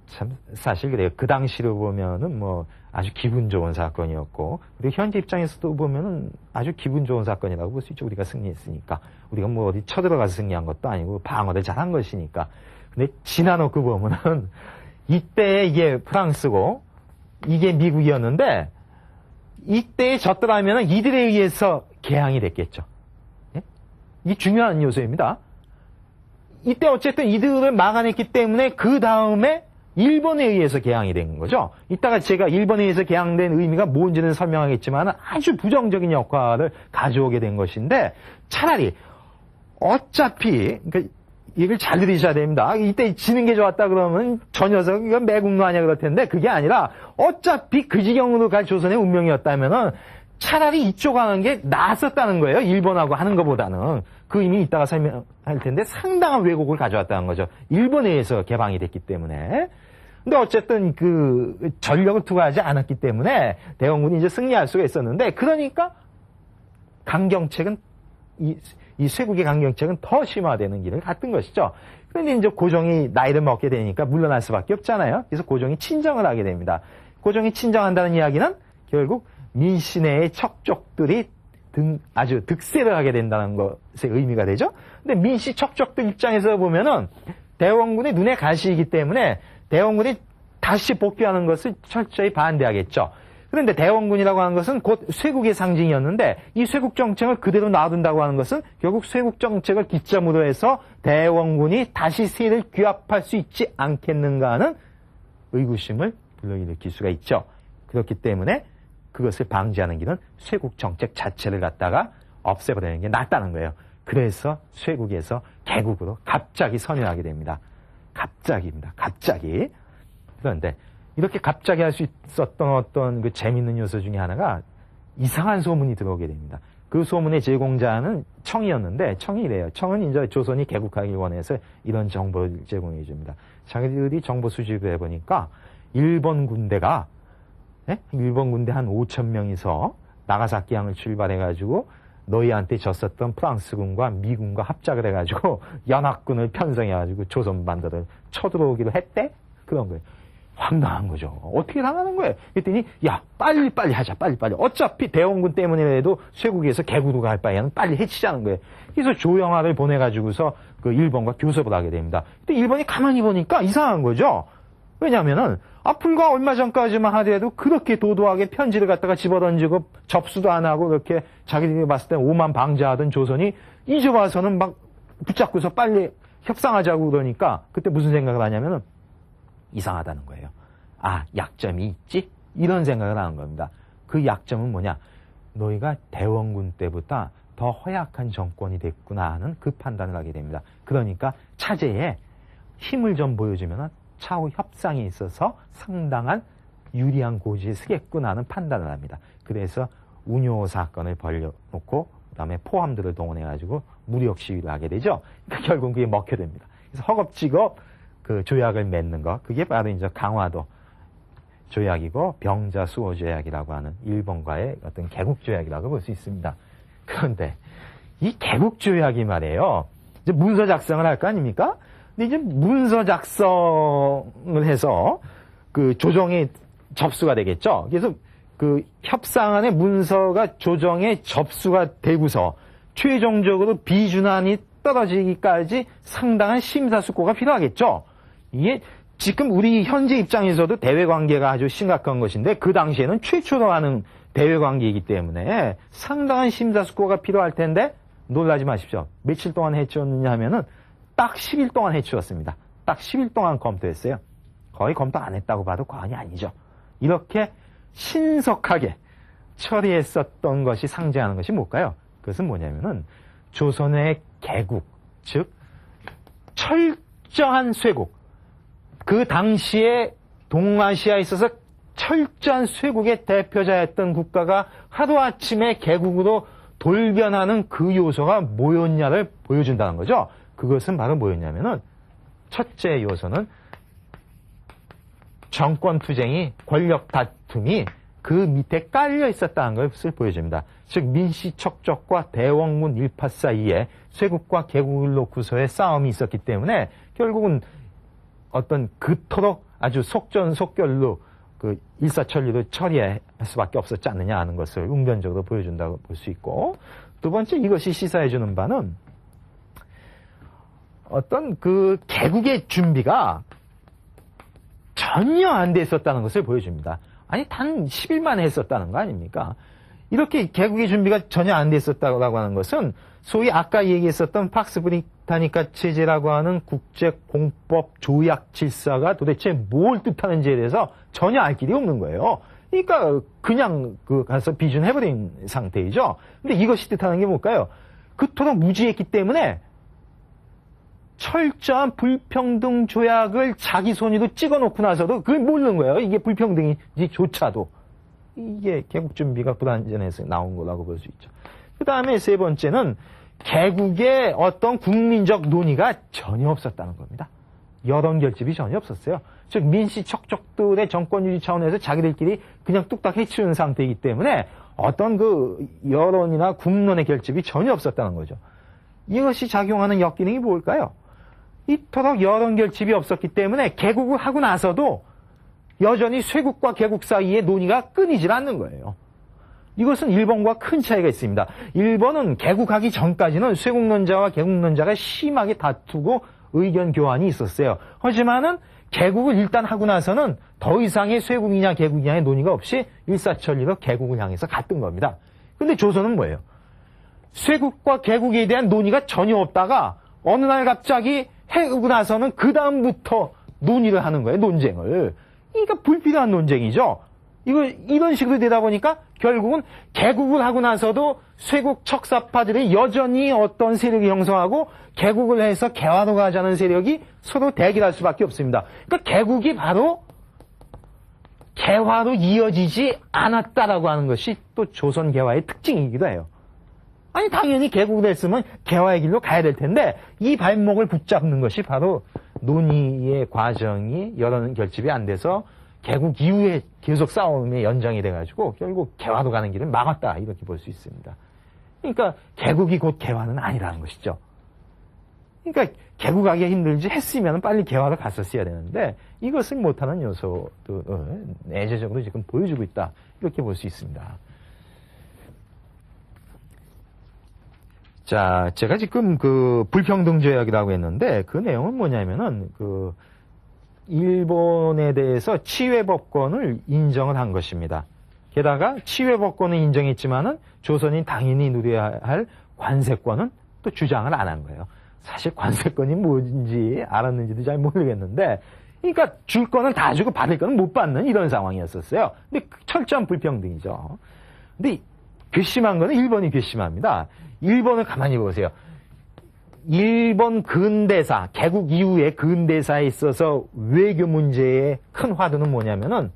참 사실 그래요. 그 당시로 보면은 뭐 아주 기분 좋은 사건이었고 그리고 현재 입장에서도 보면은 아주 기분 좋은 사건이라고 볼 수 있죠. 우리가 승리했으니까. 우리가 뭐 어디 쳐들어가서 승리한 것도 아니고 방어를 잘한 것이니까. 근데 지나놓고 보면은 이때 이게 프랑스고 이게 미국이었는데 이때에 졌더라면 이들에 의해서 개항이 됐겠죠. 예? 이게 중요한 요소입니다. 이때 어쨌든 이들을 막아냈기 때문에 그 다음에 일본에 의해서 개항이 된 거죠. 이따가 제가 일본에 의해서 개항된 의미가 뭔지는 설명하겠지만 아주 부정적인 역할을 가져오게 된 것인데 차라리 어차피 그러니까 이걸 잘 들으셔야 됩니다. 이때 지는 게 좋았다 그러면 저 녀석 이건 매국노 아니야 그럴 텐데 그게 아니라 어차피 그 지경으로 갈 조선의 운명이었다면은 차라리 이쪽 하는 게 나았었다는 거예요. 일본하고 하는 것보다는. 그 의미 이따가 설명할 텐데 상당한 왜곡을 가져왔다는 거죠. 일본에 의해서 개방이 됐기 때문에. 근데 어쨌든 그 전력을 투하하지 않았기 때문에 대원군이 이제 승리할 수가 있었는데 그러니까 강경책은 이 쇄국의 강경책은 더 심화되는 길을 갔던 것이죠. 그런데 이제 고종이 나이를 먹게 되니까 물러날 수밖에 없잖아요. 그래서 고종이 친정을 하게 됩니다. 고종이 친정한다는 이야기는 결국 민신의 척족들이 아주 득세를 하게 된다는 것의 의미가 되죠. 근데 민씨 척족들 입장에서 보면은 대원군의 눈에 가시이기 때문에 대원군이 다시 복귀하는 것을 철저히 반대하겠죠. 그런데 대원군이라고 하는 것은 곧 쇄국의 상징이었는데 이 쇄국 정책을 그대로 놔둔다고 하는 것은 결국 쇄국 정책을 기점으로 해서 대원군이 다시 세를 규합할 수 있지 않겠는가 하는 의구심을 불러일으킬 수가 있죠. 그렇기 때문에 그것을 방지하는 길은 쇄국 정책 자체를 갖다가 없애버리는 게 낫다는 거예요. 그래서 쇄국에서 개국으로 갑자기 선회하게 됩니다. 갑자기입니다. 갑자기. 그런데 이렇게 갑자기 할 수 있었던 어떤 그 재밌는 요소 중에 하나가 이상한 소문이 들어오게 됩니다. 그 소문의 제공자는 청이었는데 청이 이래요. 청은 이제 조선이 개국하기 원해서 이런 정보를 제공해 줍니다. 자기들이 정보 수집을 해보니까 일본 군대가 일본 군대 한 5,000명이서 나가사키항을 출발해가지고 너희한테 졌었던 프랑스군과 미군과 합작을 해가지고 연합군을 편성해가지고 조선 반도를 쳐들어오기로 했대? 그런 거예요. 황당한 거죠. 어떻게 당하는 거예요? 그랬더니 야 빨리 하자 빨리 어차피 대원군 때문이라도 쇄국에서 개국으로 갈 바에는 빨리 해치자는 거예요. 그래서 조영하를 보내가지고서 그 일본과 교섭을 하게 됩니다. 근데 일본이 가만히 보니까 이상한 거죠. 왜냐하면은 불과 얼마 전까지만 하더라도 그렇게 도도하게 편지를 갖다가 집어던지고 접수도 안 하고 그렇게 자기들이 봤을 때 오만 방자하던 조선이 이제 와서는 막 붙잡고서 빨리 협상하자고 그러니까 그때 무슨 생각을 하냐면은 이상하다는 거예요. 약점이 있지? 이런 생각을 하는 겁니다. 그 약점은 뭐냐? 너희가 대원군 때보다 더 허약한 정권이 됐구나 하는 그 판단을 하게 됩니다. 그러니까 차제에 힘을 좀 보여주면 차후 협상에 있어서 상당한 유리한 고지에 서겠구나 하는 판단을 합니다. 그래서 운요 사건을 벌려놓고 그다음에 포함들을 동원해가지고 무력 시위를 하게 되죠. 그러니까 결국 그게 먹혀됩니다. 그래서 허겁지겁 그 조약을 맺는 것, 그게 바로 이제 강화도 조약이고 병자 수호 조약이라고 하는 일본과의 어떤 개국 조약이라고 볼 수 있습니다. 그런데 이 개국 조약이 말이에요. 이제 문서 작성을 할 거 아닙니까? 근데 이제 문서 작성을 해서 그 조정에 접수가 되겠죠. 그래서 그 협상안의 문서가 조정에 접수가 되고서 최종적으로 비준안이 떨어지기까지 상당한 심사숙고가 필요하겠죠. 이게 지금 우리 현재 입장에서도 대외관계가 아주 심각한 것인데 그 당시에는 최초로 하는 대외관계이기 때문에 상당한 심사숙고가 필요할 텐데 놀라지 마십시오. 며칠 동안 해치웠느냐 하면은 딱 10일 동안 해치웠습니다. 딱 10일 동안 검토했어요. 거의 검토 안 했다고 봐도 과언이 아니죠. 이렇게 신속하게 처리했었던 것이 상징하는 것이 뭘까요? 그것은 뭐냐면은 조선의 개국, 즉 철저한 쇄국, 그 당시에 동아시아에 있어서 철저한 쇄국의 대표자였던 국가가 하루아침에 개국으로 돌변하는 그 요소가 뭐였냐를 보여준다는 거죠. 그것은 바로 뭐였냐면은 첫째 요소는 정권투쟁이, 권력 다툼이 그 밑에 깔려 있었다는 것을 보여줍니다. 즉 민시척적과 대원군 일파 사이에 쇄국과 개국을 놓고서의 싸움이 있었기 때문에 결국은 어떤 그토록 아주 속전속결로 그 일사천리로 처리할 수밖에 없었지 않느냐 하는 것을 웅변적으로 보여준다고 볼 수 있고, 두 번째 이것이 시사해주는 바는 어떤 그 개국의 준비가 전혀 안 돼 있었다는 것을 보여줍니다. 아니 단 10일만 했었다는 거 아닙니까? 이렇게 개국의 준비가 전혀 안 돼 있었다고 하는 것은 소위 아까 얘기했었던 팍스 브리타니카 체제라고 하는 국제 공법 조약 질서가 도대체 뭘 뜻하는지에 대해서 전혀 알 길이 없는 거예요. 그러니까 그냥 그 가서 비준해버린 상태이죠. 근데 이것이 뜻하는 게 뭘까요? 그토록 무지했기 때문에 철저한 불평등 조약을 자기 손으로 찍어놓고 나서도 그걸 모르는 거예요. 이게 불평등인지조차도. 이게 개국 준비가 불완전해서 나온 거라고 볼 수 있죠. 그 다음에 세 번째는 개국의 어떤 국민적 논의가 전혀 없었다는 겁니다. 여론 결집이 전혀 없었어요. 즉 민시척적들의 정권 유지 차원에서 자기들끼리 그냥 뚝딱 해치우는 상태이기 때문에 어떤 그 여론이나 국론의 결집이 전혀 없었다는 거죠. 이것이 작용하는 역기능이 뭘까요? 이토록 여론 결집이 없었기 때문에 개국을 하고 나서도 여전히 쇄국과 개국 사이의 논의가 끊이질 않는 거예요. 이것은 일본과 큰 차이가 있습니다. 일본은 개국하기 전까지는 쇄국론자와 개국론자가 심하게 다투고 의견 교환이 있었어요. 하지만은 개국을 일단 하고 나서는 더 이상의 쇄국이냐 개국이냐의 논의가 없이 일사천리로 개국을 향해서 갔던 겁니다. 근데 조선은 뭐예요? 쇄국과 개국에 대한 논의가 전혀 없다가 어느 날 갑자기 해오고 나서는 그 다음부터 논의를 하는 거예요. 논쟁을. 그러니까 불필요한 논쟁이죠. 이런 식으로 되다 보니까 결국은 개국을 하고 나서도 쇄국 척사파들이 여전히 어떤 세력이 형성하고 개국을 해서 개화로 가자는 세력이 서로 대결할 수밖에 없습니다. 그러니까 개국이 바로 개화로 이어지지 않았다라고 하는 것이 또 조선 개화의 특징이기도 해요. 아니 당연히 개국을 했으면 개화의 길로 가야 될 텐데 이 발목을 붙잡는 것이 바로 논의의 과정이 여론 결집이 안 돼서 개국 이후에 계속 싸움의 연장이 돼가지고 결국 개화로 가는 길을 막았다 이렇게 볼 수 있습니다. 그러니까 개국이 곧 개화는 아니라는 것이죠. 그러니까 개국하기 힘들지 했으면 빨리 개화로 갔었어야 되는데 이것을 못하는 요소도 내재적으로 지금 보여주고 있다 이렇게 볼 수 있습니다. 자, 제가 지금 그 불평등조약이라고 했는데 그 내용은 뭐냐면은 그 일본에 대해서 치외법권을 인정을 한 것입니다. 게다가 치외법권은 인정했지만은 조선이 당연히 누려야 할 관세권은 또 주장을 안 한 거예요. 사실 관세권이 뭔지 알았는지도 잘 모르겠는데, 그러니까 줄 거는 다 주고 받을 거는 못 받는 이런 상황이었었어요. 근데 철저한 불평등이죠. 근데 괘씸한 거는 일본이 괘씸합니다. 일본을 가만히 보세요. 일본 근대사, 개국 이후의 근대사에 있어서 외교 문제의 큰 화두는 뭐냐면은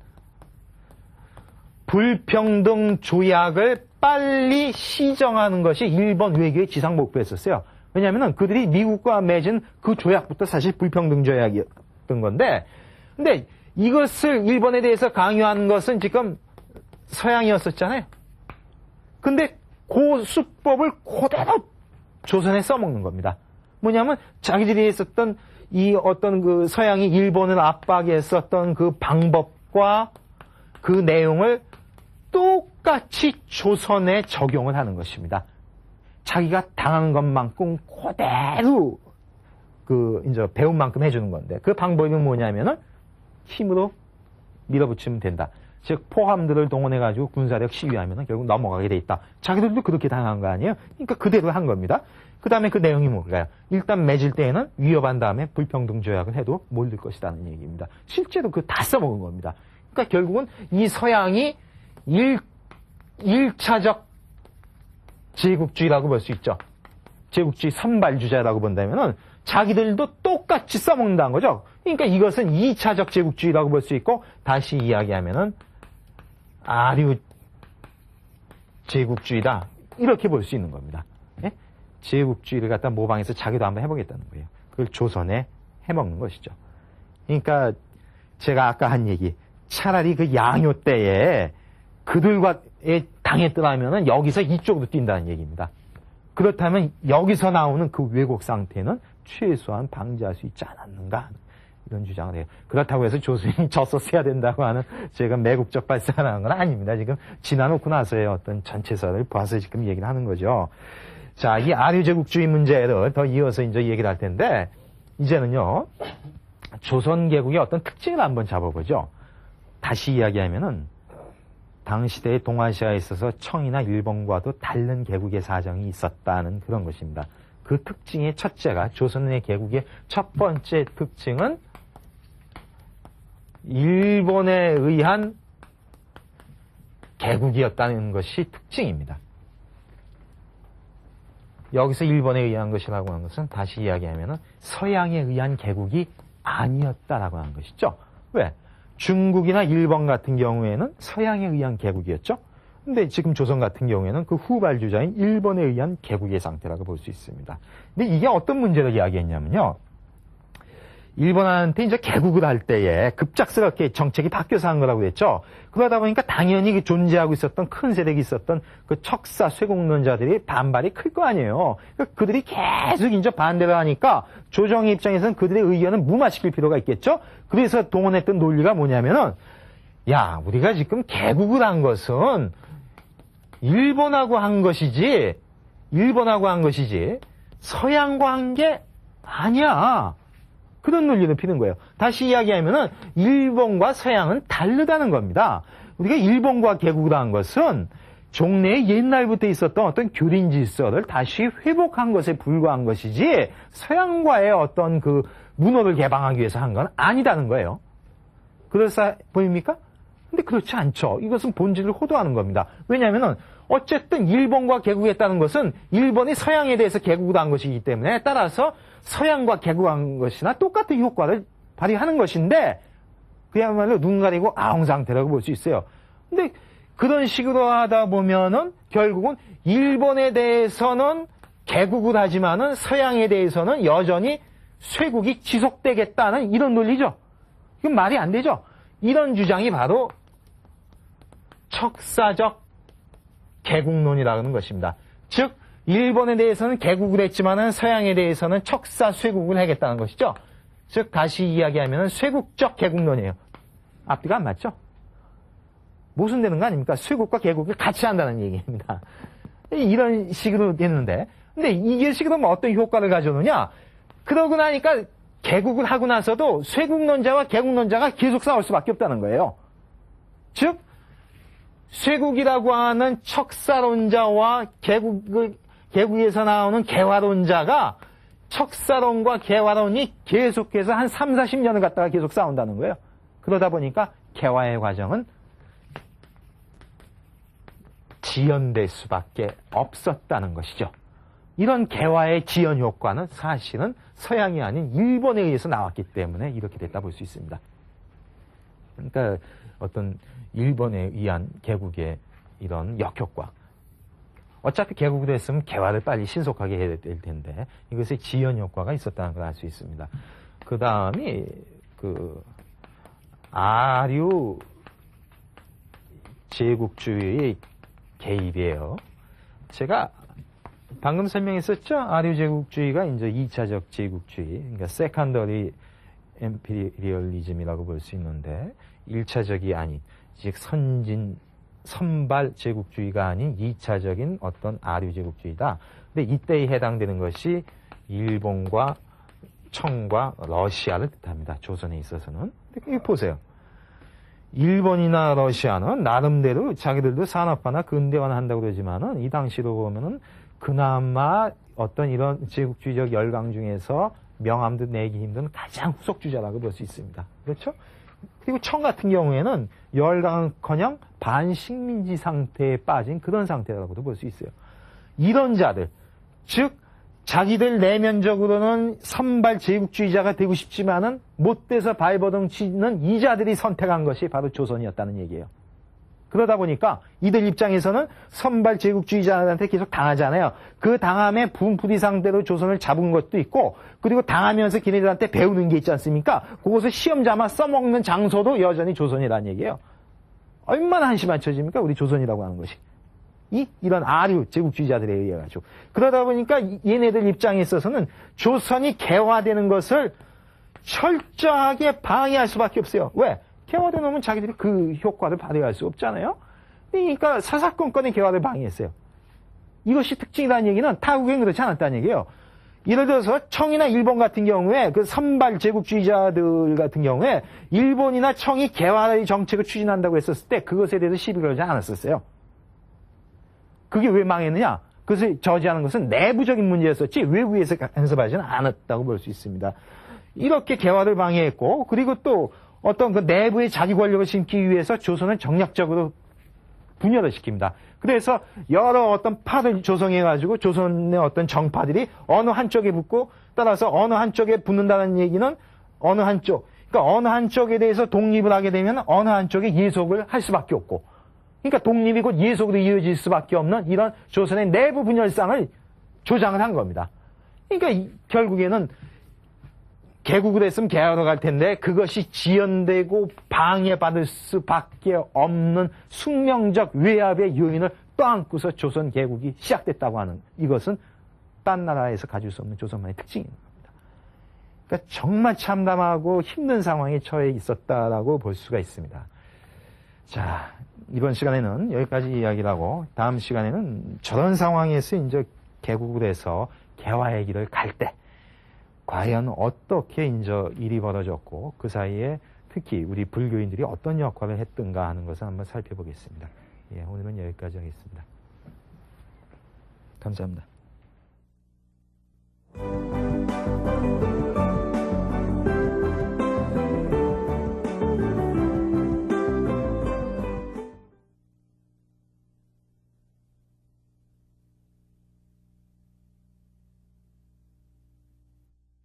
불평등 조약을 빨리 시정하는 것이 일본 외교의 지상 목표였었어요. 왜냐하면 그들이 미국과 맺은 그 조약부터 사실 불평등 조약이었던 건데, 근데 이것을 일본에 대해서 강요한 것은 지금 서양이었었잖아요. 근데 그 수법을 그대로 조선에 써먹는 겁니다. 뭐냐면 자기들이 했었던 이 어떤 그 서양이 일본을 압박했었던 그 방법과 그 내용을 똑같이 조선에 적용을 하는 것입니다. 자기가 당한 것만큼 그대로 이제 배운 만큼 해주는 건데, 그 방법이 뭐냐면은 힘으로 밀어붙이면 된다. 즉 포함들을 동원해가지고 군사력 시위하면 결국 넘어가게 돼 있다. 자기들도 그렇게 당한 거 아니에요? 그러니까 그대로 한 겁니다. 그 다음에 그 내용이 뭘까요? 일단 맺을 때에는 위협한 다음에 불평등 조약을 해도 몰릴 것이라는 얘기입니다. 실제로 그 다 써먹은 겁니다. 그러니까 결국은 이 서양이 1차적 제국주의라고 볼 수 있죠. 제국주의 선발주자라고 본다면은 자기들도 똑같이 써먹는다는 거죠. 그러니까 이것은 2차적 제국주의라고 볼 수 있고, 다시 이야기하면은 아류 제국주의다, 이렇게 볼 수 있는 겁니다. 예? 제국주의를 갖다 모방해서 자기도 한번 해보겠다는 거예요. 그걸 조선에 해먹는 것이죠. 그러니까 제가 아까 한 얘기, 차라리 그 양요 때에 그들과에 당했더라면은 여기서 이쪽으로 뛴다는 얘기입니다. 그렇다면 여기서 나오는 그 왜곡 상태는 최소한 방지할 수 있지 않았는가, 이런 주장을 해요. 그렇다고 해서 조선이 졌었어야 된다고 하는 제가 매국적 발상을 하는 건 아닙니다. 지금 지나놓고 나서의 어떤 전체설을 봐서 지금 얘기를 하는 거죠. 자, 이 아류제국주의 문제를 더 이어서 이제 얘기를 할 텐데, 이제는요, 조선 개국의 어떤 특징을 한번 잡아보죠. 다시 이야기하면은 당시대의 동아시아에 있어서 청이나 일본과도 다른 개국의 사정이 있었다는 그런 것입니다. 그 특징의 첫째가, 조선의 개국의 첫 번째 특징은 일본에 의한 개국이었다는 것이 특징입니다. 여기서 일본에 의한 것이라고 하는 것은 다시 이야기하면 서양에 의한 개국이 아니었다라고 하는 것이죠. 왜? 중국이나 일본 같은 경우에는 서양에 의한 개국이었죠. 근데 지금 조선 같은 경우에는 그 후발주자인 일본에 의한 개국의 상태라고 볼 수 있습니다. 근데 이게 어떤 문제를 이야기했냐면요, 일본한테 이제 개국을 할 때에 급작스럽게 정책이 바뀌어서 한 거라고 했죠. 그러다 보니까 당연히 그 존재하고 있었던 큰 세력이 있었던 그 척사 쇄국론자들이 반발이 클 거 아니에요. 그러니까 그들이 계속 이제 반대를 하니까 조정의 입장에서는 그들의 의견을 무마시킬 필요가 있겠죠. 그래서 동원했던 논리가 뭐냐면은, 야, 우리가 지금 개국을 한 것은 일본하고 한 것이지 서양과 한 게 아니야. 그런 논리를 피는 거예요. 다시 이야기하면은 일본과 서양은 다르다는 겁니다. 우리가 일본과 개국을 한 것은 종래에 옛날부터 있었던 어떤 교린 질서를 다시 회복한 것에 불과한 것이지, 서양과의 어떤 그 문호를 개방하기 위해서 한 건 아니다는 거예요. 그럴싸 보입니까? 근데 그렇지 않죠. 이것은 본질을 호도하는 겁니다. 왜냐하면은 어쨌든 일본과 개국했다는 것은 일본이 서양에 대해서 개국을 한 것이기 때문에, 따라서 서양과 개국한 것이나 똑같은 효과를 발휘하는 것인데, 그야말로 눈 가리고 아웅 상태라고 볼 수 있어요. 근데 그런 식으로 하다 보면은 결국은 일본에 대해서는 개국을 하지만은 서양에 대해서는 여전히 쇄국이 지속되겠다는 이런 논리죠. 이건 말이 안 되죠. 이런 주장이 바로 척사적 개국론이라는 것입니다. 즉, 일본에 대해서는 개국을 했지만은 서양에 대해서는 척사 쇄국을 하겠다는 것이죠. 즉, 다시 이야기하면 쇄국적 개국론이에요. 앞뒤가 안 맞죠? 모순되는 거 아닙니까? 쇄국과 개국을 같이 한다는 얘기입니다. 이런 식으로 되는데, 근데 이게 식으로 어떤 효과를 가져오느냐? 그러고 나니까 개국을 하고 나서도 쇄국론자와 개국론자가 계속 싸울 수밖에 없다는 거예요. 즉, 쇄국이라고 하는 척사론자와 개국에서 나오는 개화론자가 척사론과 개화론이 계속해서 한 3, 40년을 갖다가 계속 싸운다는 거예요. 그러다 보니까 개화의 과정은 지연될 수밖에 없었다는 것이죠. 이런 개화의 지연 효과는 사실은 서양이 아닌 일본에 의해서 나왔기 때문에 이렇게 됐다 볼 수 있습니다. 그러니까 어떤 일본에 의한 개국의 이런 역효과. 어차피 개국을 했으면 개화를 빨리 신속하게 해야 될 텐데 이것의 지연 효과가 있었다는 걸 알 수 있습니다. 그 다음이 아류 제국주의의 개입이에요. 제가 방금 설명했었죠? 아류 제국주의가 이제 2차적 제국주의, 그러니까 세컨더리 엠피리얼리즘이라고 볼 수 있는데 1차적이 아닌, 즉 선발 제국주의가 아닌 2차적인 어떤 아류 제국주의다. 근데 이때에 해당되는 것이 일본과 청과 러시아를 뜻합니다. 조선에 있어서는. 이거 보세요. 일본이나 러시아는 나름대로 자기들도 산업화나 근대화는 한다고 그러지만은 이 당시로 보면은 그나마 어떤 이런 제국주의적 열강 중에서 명함도 내기 힘든 가장 후속주자라고 볼 수 있습니다. 그렇죠? 그리고 청 같은 경우에는 열강은커녕 반식민지 상태에 빠진 그런 상태라고도 볼 수 있어요. 이런 자들, 즉 자기들 내면적으로는 선발 제국주의자가 되고 싶지만은 못 돼서 발버둥 치는 이 자들이 선택한 것이 바로 조선이었다는 얘기예요. 그러다 보니까 이들 입장에서는 선발 제국주의자한테 계속 당하잖아요. 그 당함에 분풀이 상대로 조선을 잡은 것도 있고, 그리고 당하면서 걔네들한테 배우는 게 있지 않습니까? 그것을 시험 삼아 써먹는 장소도 여전히 조선이라는 얘기예요. 얼마나 한심한 처지입니까? 우리 조선이라고 하는 것이. 이런 아류 제국주의자들에 의해 가지고. 그러다 보니까 얘네들 입장에 있어서는 조선이 개화되는 것을 철저하게 방해할 수밖에 없어요. 왜? 개화돼 놓으면 자기들이 그 효과를 발휘할 수 없잖아요. 그러니까 사사건건의 개화를 방해했어요. 이것이 특징이라는 얘기는 타국엔 그렇지 않았다는 얘기예요. 예를 들어서 청이나 일본 같은 경우에 그 선발 제국주의자들 같은 경우에 일본이나 청이 개화의 정책을 추진한다고 했었을 때 그것에 대해서 시비를 걸지 않았었어요. 그게 왜 망했느냐? 그것을 저지하는 것은 내부적인 문제였었지 외부에서 간섭하지는 않았다고 볼 수 있습니다. 이렇게 개화를 방해했고, 그리고 또 어떤 그 내부의 자기 권력을 심기 위해서 조선을 정략적으로 분열을 시킵니다. 그래서 여러 어떤 파를 조성해가지고 조선의 어떤 정파들이 어느 한쪽에 붙고, 따라서 어느 한쪽에 붙는다는 얘기는 어느 한쪽, 그러니까 어느 한쪽에 대해서 독립을 하게 되면 어느 한쪽에 예속을 할 수밖에 없고, 그러니까 독립이 곧 예속으로 이어질 수밖에 없는 이런 조선의 내부 분열상을 조장을 한 겁니다. 그러니까 결국에는 개국을 했으면 개화로 갈 텐데 그것이 지연되고 방해받을 수밖에 없는 숙명적 외압의 요인을 떠안고서 조선 개국이 시작됐다고 하는, 이것은 딴 나라에서 가질 수 없는 조선만의 특징입니다. 그러니까 정말 참담하고 힘든 상황에 처해 있었다라고 볼 수가 있습니다. 자, 이번 시간에는 여기까지 이야기를 하고, 다음 시간에는 저런 상황에서 이제 개국을 해서 개화의 길을 갈 때 과연 어떻게 이제 일이 벌어졌고 그 사이에 특히 우리 불교인들이 어떤 역할을 했던가 하는 것을 한번 살펴보겠습니다. 예, 오늘은 여기까지 하겠습니다. 감사합니다.